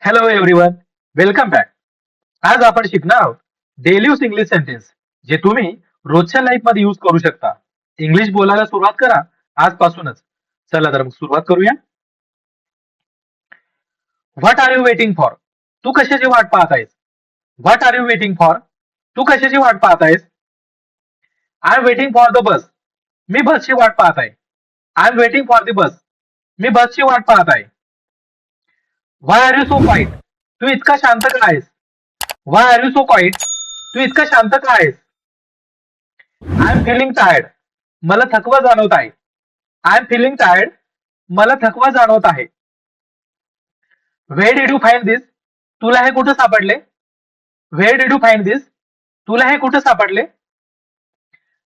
Hello everyone, welcome back. आज आपण शिकणार आहोत डेली यूज इंग्लिश सेंटेन्स, जे तुम्ही रोजच्या लाईफ मध्ये यूज करू शकता. इंग्लिश बोलायला सुरुवात करा आजपासूनच. चला तर मग सुरुवात करूया. What are you waiting for? तू कशाची वाट पाहत आहेस? What are you waiting for? तू कशाची वाट पाहत आहेस? I am waiting for the bus. मी बसची वाट पाहत आहे. I am waiting for the bus. मी बसची वाट पाहत आहे. Why are you so quiet? तू इतका शांत का आहेस? Why are you so quiet? तू इतका शांत का आहेस? I am feeling tired. मला थकवा जाणवत आहे. I am feeling tired. मला थकवा जाणवत आहे. Where did you find this? तुला हे कुठे सापडले? Where did you find this? तुला हे कुठे सापडले?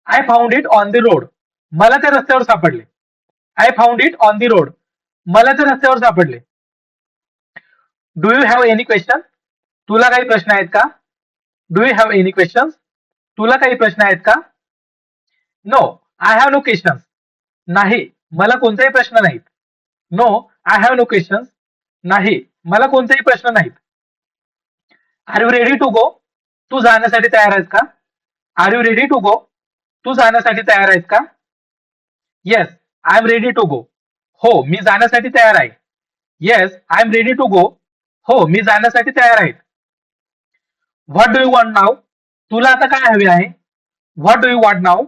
I found it on the road. मला ते रस्त्यावर सापडले. I found it on the road. मला ते रस्त्यावर सापडले. Do you have any question? तुला काही प्रश्न आहेत का? Do you have any question? तुला काही प्रश्न आहेत का? No, I have no questions. नाही, मला कोणतेही प्रश्न नाहीत. No, I have no questions. नाही, मला कोणतेही प्रश्न नाहीत. Are you ready to go? तू जाण्यासाठी तयार आहेस का? Are you ready to go? तू जाण्यासाठी तयार आहेस का? Yes, I am ready to go. हो, मी जाण्यासाठी तयार आहे. Yes, I am ready to go. हो, मी जाण्यासाठी तयार आहे. What do you want now? तुला आता काय हवे आहे? What do you want now?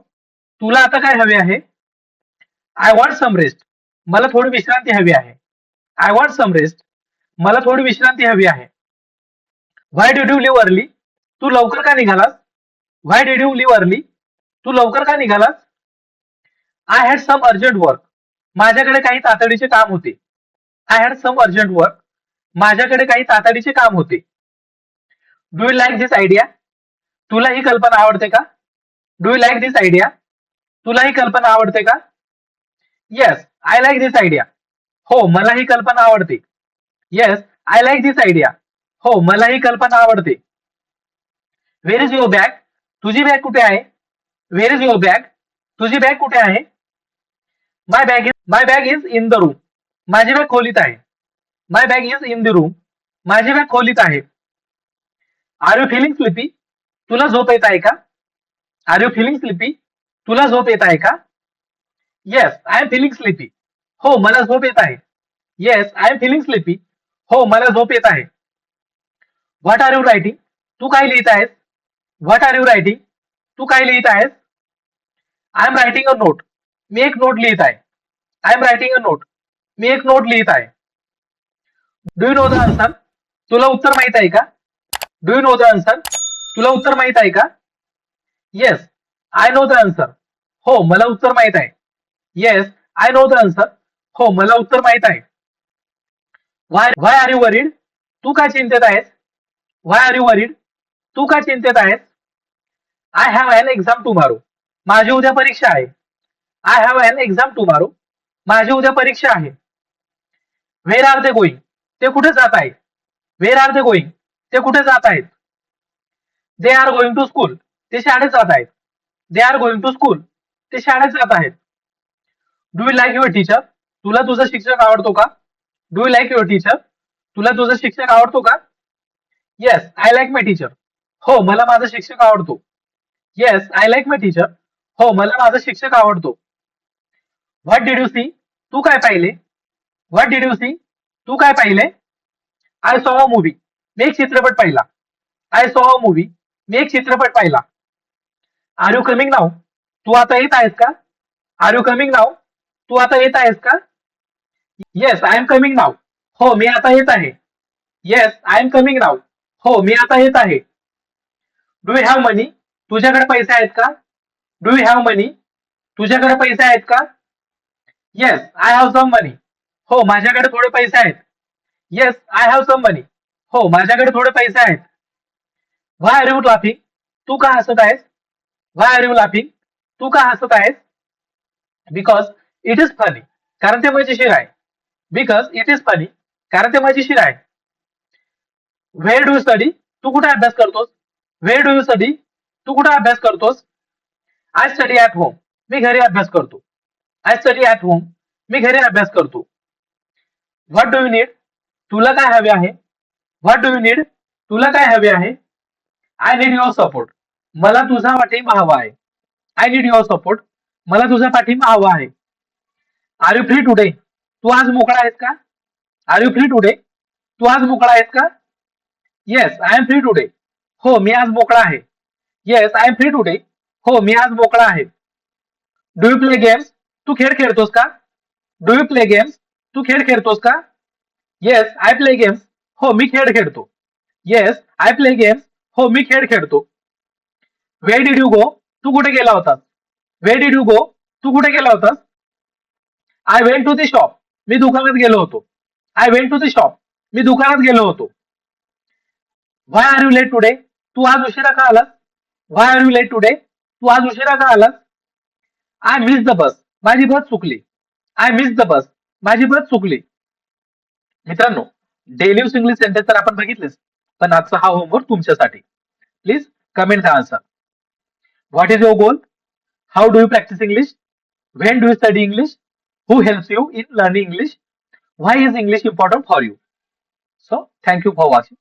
तुला आता काय हवे आहे? I want some rest. मला थोडी विश्रांती हवी आहे. I want some rest. मला थोडी विश्रांती हवी आहे. Why did you leave early? तू लवकर का निघालास? Why did you leave early? तू लवकर का निघालास? I had some urgent work. माझ्याकडे काही तातडीचे काम होते. I had some urgent work. माझ्याकडे काही तातडीचे काम होते. Do you like this idea? तुला ही कल्पना आवडते का? Do you like this idea? तुला ही कल्पना आवडते का? Yes, I like this idea. हो, मला ही कल्पना आवडते. Yes, I like this idea. हो, मला ही कल्पना आवडते. Where is your bag? तुझी बॅग कुठे आहे? Where is your bag? तुझी बॅग कुठे आहे? My bag is in the room. माझी बॅग खोलीत आहे. My bag is in the room. माझी बॅग खोलीत आहे. Are you feeling sleepy? तुला झोप येत आहे का? Are you feeling sleepy? तुला झोप येत आहे का? Yes, I am feeling sleepy. हो, मला झोप येत आहे. Yes, I am feeling sleepy. हो, मला झोप येत आहे. What are you writing? तू काय लिहित आहेस? What are you writing? तू काय लिहित आहेस? I am writing a note. मी एक नोट लिहित आहे. I am writing a note. मी एक नोट लिहित आहे. Do you know the answer? तुला उत्तर माहित आहे का? Do you know the answer? तुला उत्तर माहित आहे का? Yes, I know the answer. हो, मला उत्तर माहित आहे. Yes, I know the answer. हो, मला उत्तर माहित आहे. Why are you worried? तू काय चिंतेत आहेस? Why are you worried? तू काय चिंतेत आहेस? I have an exam tomorrow. माझी उद्या परीक्षा आहे. I have an exam tomorrow. माझी उद्या परीक्षा आहे. Where are they going? ते कुठे जात आहेत? Where are they going? ते कुठे जात आहेत? They are going to school. ते शाळेत जात आहेत. They are going to school. ते शाळेत जात आहेत. Do you like your teacher? तुला तुझा शिक्षक आवडतो का? Do you like your teacher? तुला तुझा शिक्षक आवडतो का? Yes, I like my teacher. हो, मला माझा शिक्षक आवडतो. Yes, I like my teacher. हो, मला माझा शिक्षक आवडतो. What did you see? तू काय पाहिले? What did you see? तू काय पाहिले? I saw a movie. मी एक चित्रपट पाहिला. I saw a movie. मी एक चित्रपट पाहिला. Are you coming now? तू आता येत आहेस का? Are you coming now? तू आता येत आहेस का? Yes, I am coming now. हो, मी आता येत आहे. Yes, I am coming now. हो, मी आता येत आहे. Do you have money? तुझ्याकडे पैसे आहेत का? Do you have money? तुझ्याकडे पैसे आहेत का? Yes, I have some money. हो, माझ्याकडे थोडे पैसे आहेत. Yes, I have some money. हो, माझ्याकडे थोडे पैसे आहेत. Why are you laughing? तू का हसत आहेस? Why are you laughing? तू का हसत आहेस? Because it is funny. कारण ते मजेशीर आहे. Because it is funny. कारण ते मजेशीर आहे. Where do study? तू कुठे अभ्यास करतोस? Where do you study? तू कुठे अभ्यास करतोस? I study at home. मी घरी अभ्यास करतो. I study at home. मी घरी अभ्यास करतो. What do you need? तुला काय हवे आहे? What do you need? तुला काय हवे आहे? I need your support. मला तुझा पाठिंबा हवा आहे. I need your support. मला तुझा पाठिंबा हवा आहे. Are you free today? तू आज मोकळा आहेस का? Are you free today? तू आज मोकळा आहेस का? Yes I am free today. हो मी आज मोकळा आहे. Yes I am free today. हो मी आज मोकळा आहे. Do you play games? तू खेळ खेळतोस का? Do you play games? तू खेळ खेळतोस का? Yes I play games. हो मी खेळ खेळतो. Yes I play games. हो मी खेळ खेळतो. Where did you go? तू कुठे गेला होतास? Wear did you go? तू कुठे गेला होतास? I went to the shop. मी दुकानात गेलो होतो. I went to the shop. मी दुकानात गेलो होतो. Why are you late today? तू आज उशिरा का आलास? Why are you late today? तू आज उशिरा का आलास? I miss the bus. माझी बस चुकली. I miss the bus. माझी बस चुकली. मित्रांनो, डेली यूज इंग्लिश सेंटेन्स तर आपण बघितलेच, पण आजचा हा होमवर्क तुमच्यासाठी. Please comment the answer. What is your goal? How do you practice English? When do you study English? Who helps you in learning English? Why is English important for you? So, thank you for watching.